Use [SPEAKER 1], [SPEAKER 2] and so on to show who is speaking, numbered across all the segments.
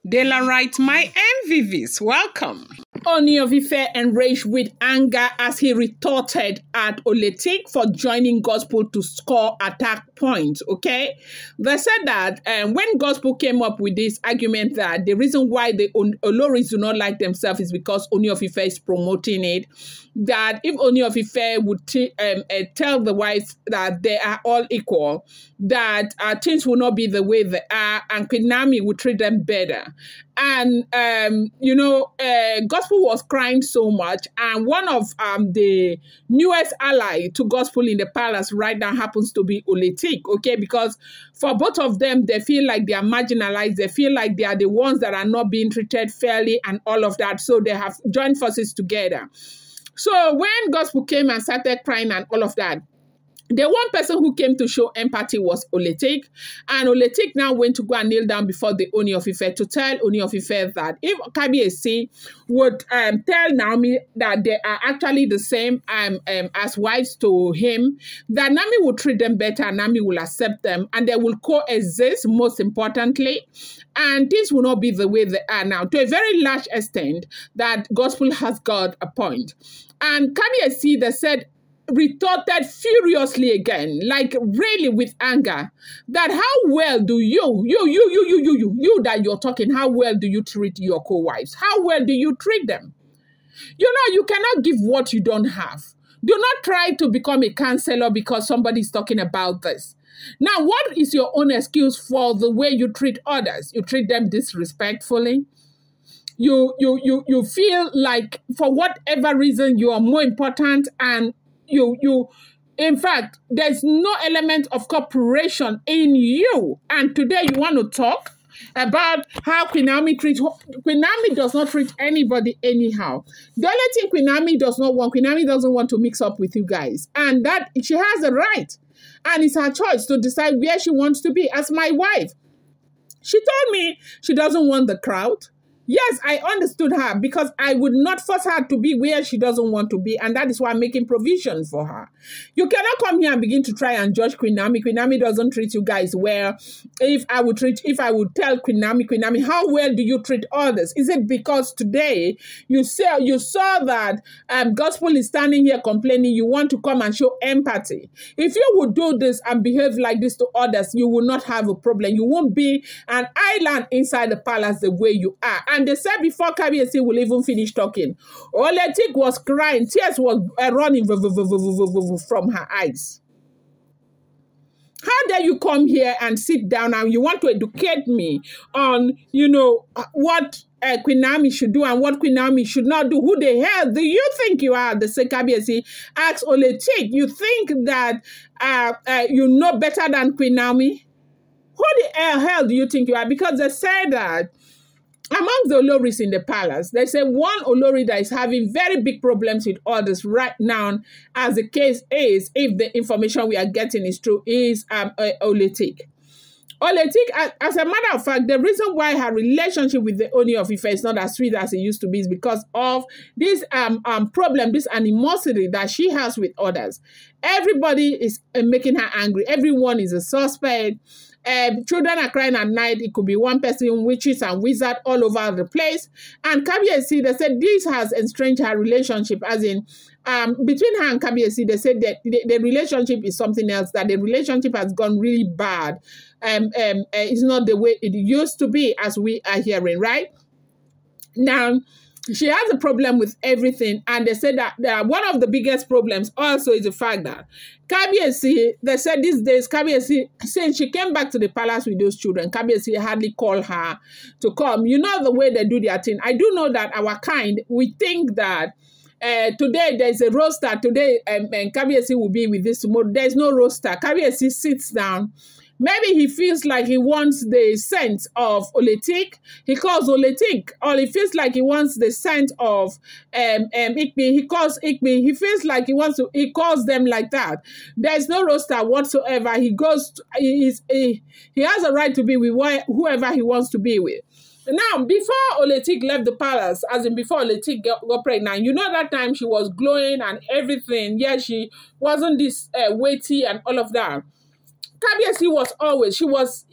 [SPEAKER 1] Dela writes, my MVVs, welcome. Ooni of Ife enraged with anger as he retorted at Oletik for joining Gospel to score attack points, okay? They said that when Gospel came up with this argument that the reason why the Oloris do not like themselves is because Ooni of Ife is promoting it, that if Ooni of Ife would tell the wives that they are all equal, that things will not be the way they are, and Queen Naomi would treat them better. And, Gospel was crying so much. And one of the newest ally to Gospel in the palace right now happens to be Oletik, okay? Because for both of them, they feel like they are marginalized. They feel like they are the ones that are not being treated fairly and all of that. So they have joined forces together. So when Gospel came and started crying and all of that, the one person who came to show empathy was Oletik, and Oletik now went to go and kneel down before the Ooni of Ife to tell Ooni of Ife that if Kabiyesi would tell Naomi that they are actually the same as wives to him, that Naomi will treat them better, and Naomi will accept them, and they will coexist, most importantly, and things will not be the way they are now. To a very large extent, that Gospel has got a point. And Kabiyesi, they said, retorted furiously again, like really with anger, that how well do you that you're talking, how well do you treat your co-wives? How well do you treat them? You know, you cannot give what you don't have. Do not try to become a counselor because somebody's talking about this. Now, what is your own excuse for the way you treat others? You treat them disrespectfully. You feel like for whatever reason you are more important, and in fact, there's no element of cooperation in you. And today you want to talk about how Queen Naomi treats. Queen Naomi does not treat anybody anyhow. The only thing Queen Naomi doesn't want to mix up with you guys. And that she has a right. And it's her choice to decide where she wants to be. As my wife, she told me she doesn't want the crowd. Yes, I understood her, because I would not force her to be where she doesn't want to be, and that is why I'm making provision for her. You cannot come here and begin to try and judge Queen Naomi. Queen Naomi doesn't treat you guys well. If I would tell Queen Naomi, how well do you treat others? Is it because today you saw that Gospel is standing here complaining, you want to come and show empathy? If you would do this and behave like this to others, you will not have a problem. You won't be an island inside the palace the way you are. And they said before Kabiyesi will even finish talking, Oletik was crying, tears were running from her eyes. How dare you come here and sit down and you want to educate me on, what Queen Naomi should do and what Queen Naomi should not do? Who the hell do you think you are? The Kabiyesi asked Oletik. You think that you know better than Queen Naomi? Who the hell do you think you are? Because they said that among the Oloris in the palace, they say one Olori that is having very big problems with others right now, as the case is, if the information we are getting is true, is Oletik. Oletik, as a matter of fact, the reason why her relationship with the Ooni of Ife is not as sweet as it used to be is because of this problem, this animosity that she has with others. Everybody is making her angry. Everyone is a suspect. Children are crying at night. It could be one person, witches and wizards all over the place. And Kabiyesi, they said this has estranged her relationship, as in between her and Kabiyesi, they said that the relationship is something else, that the relationship has gone really bad. It's not the way it used to be, as we are hearing, right? Now, she has a problem with everything, and they said that one of the biggest problems also is the fact that Kabiyesi, they said these days, Kabiyesi, since she came back to the palace with those children, Kabiyesi hardly called her to come. You know the way they do their thing. I do know that our kind, we think that today there's a roster, today and Kabiyesi will be with this tomorrow. There's no roster. Kabiyesi sits down. Maybe he feels like he wants the scent of Oletik. He calls Oletik. Or he feels like he wants the scent of Ikpi. He calls Ikpi. He feels like he calls them like that. There's no roster whatsoever. He has a right to be with whoever he wants to be with. Now, before Oletik left the palace, as in before Oletik got pregnant, you know that time she was glowing and everything. Yeah, she wasn't this weighty and all of that. Kabiyesi was always, she was,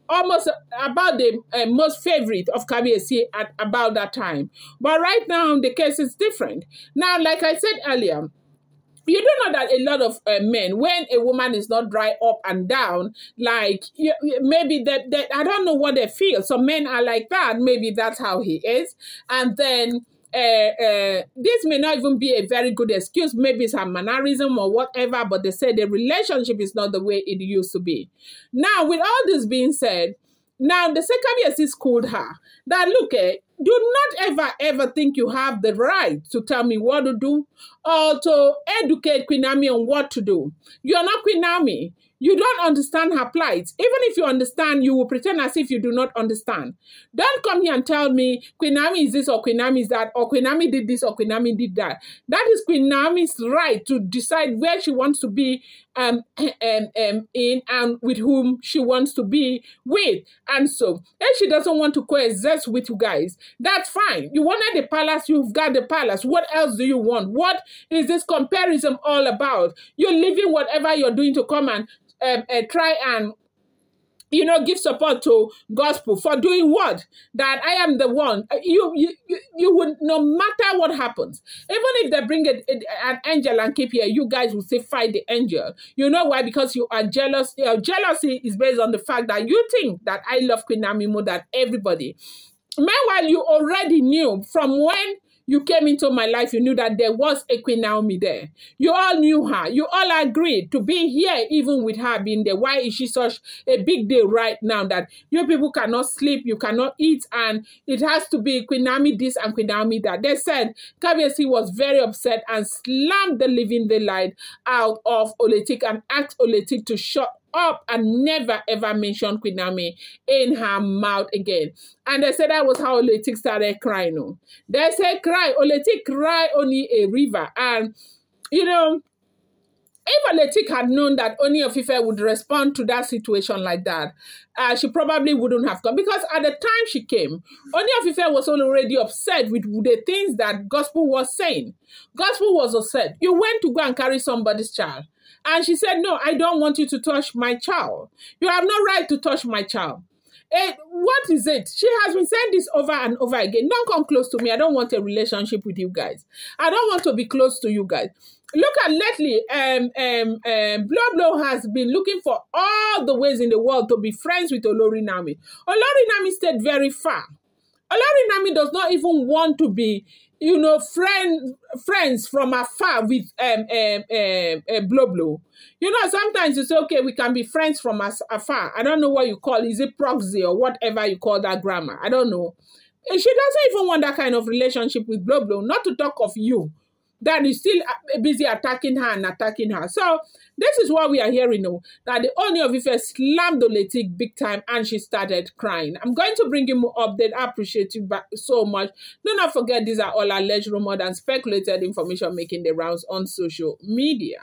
[SPEAKER 1] almost about the most favorite of Kabiyesi at about that time. But right now, the case is different. Now, like I said earlier, you do know that a lot of men, when a woman is not dry up and down, like maybe that I don't know what they feel. Some men are like that. Maybe that's how he is. And then this may not even be a very good excuse. Maybe it's a mannerism or whatever, but they say the relationship is not the way it used to be. Now, with all this being said, now the Kabiyesi schooled her that, look, do not ever think you have the right to tell me what to do or to educate Queen Naomi on what to do. You are not Queen Naomi. You don't understand her plight. Even if you understand, you will pretend as if you do not understand. Don't come here and tell me Queen Naomi is this or Queen Naomi is that, or Queen Naomi did this or Queen Naomi did that. That is Queen Naomi's right to decide where she wants to be in and with whom she wants to be with. And so, if she doesn't want to coexist with you guys, that's fine. You wanted the palace, you've got the palace. What else do you want? What is this comparison all about? You're leaving whatever you're doing to come and try and, give support to gospel for doing what? That I am the one. You would, no matter what happens, even if they bring an angel and keep here, you guys will say fight the angel. You know why? Because you are jealous. Your jealousy is based on the fact that you think that I love Queen Naomi more than everybody. Meanwhile, you already knew from when you came into my life, you knew that there was a Queen Naomi there. You all knew her. You all agreed to be here even with her being there. Why is she such a big deal right now that you people cannot sleep, you cannot eat, and it has to be Queen Naomi this and Queen Naomi that? They said Kabiyesi was very upset and slammed the living daylight out of Oletik and asked Oletik to shut up and never ever mention Queen Naomi in her mouth again. And they said that was how Oletik started crying. No? They said cry. Oletik cry only a river. And, if Oletik had known that Ooni of Ife would respond to that situation like that, she probably wouldn't have come. Because at the time she came, Ooni of Ife was already upset with the things that gospel was saying. Gospel was upset. You went to go and carry somebody's child. And she said, no, I don't want you to touch my child. You have no right to touch my child. What is it? She has been saying this over and over again. Don't come close to me. I don't want a relationship with you guys. I don't want to be close to you guys. Look at lately, Blow has been looking for all the ways in the world to be friends with Olori Naomi. Olori Naomi stayed very far. Olori Naomi does not even want to be, friends from afar with Blow. Sometimes you say, okay, we can be friends from afar. I don't know what you call it. Is it proxy or whatever you call that grammar? I don't know. She doesn't even want that kind of relationship with Blow, not to talk of you. That is still busy attacking her and attacking her. So this is what we are hearing now, that the Ooni of Ife slammed Oletik big time and she started crying. I'm going to bring you more update. I appreciate you so much. Do not forget, these are all alleged, rumored and speculated information making the rounds on social media.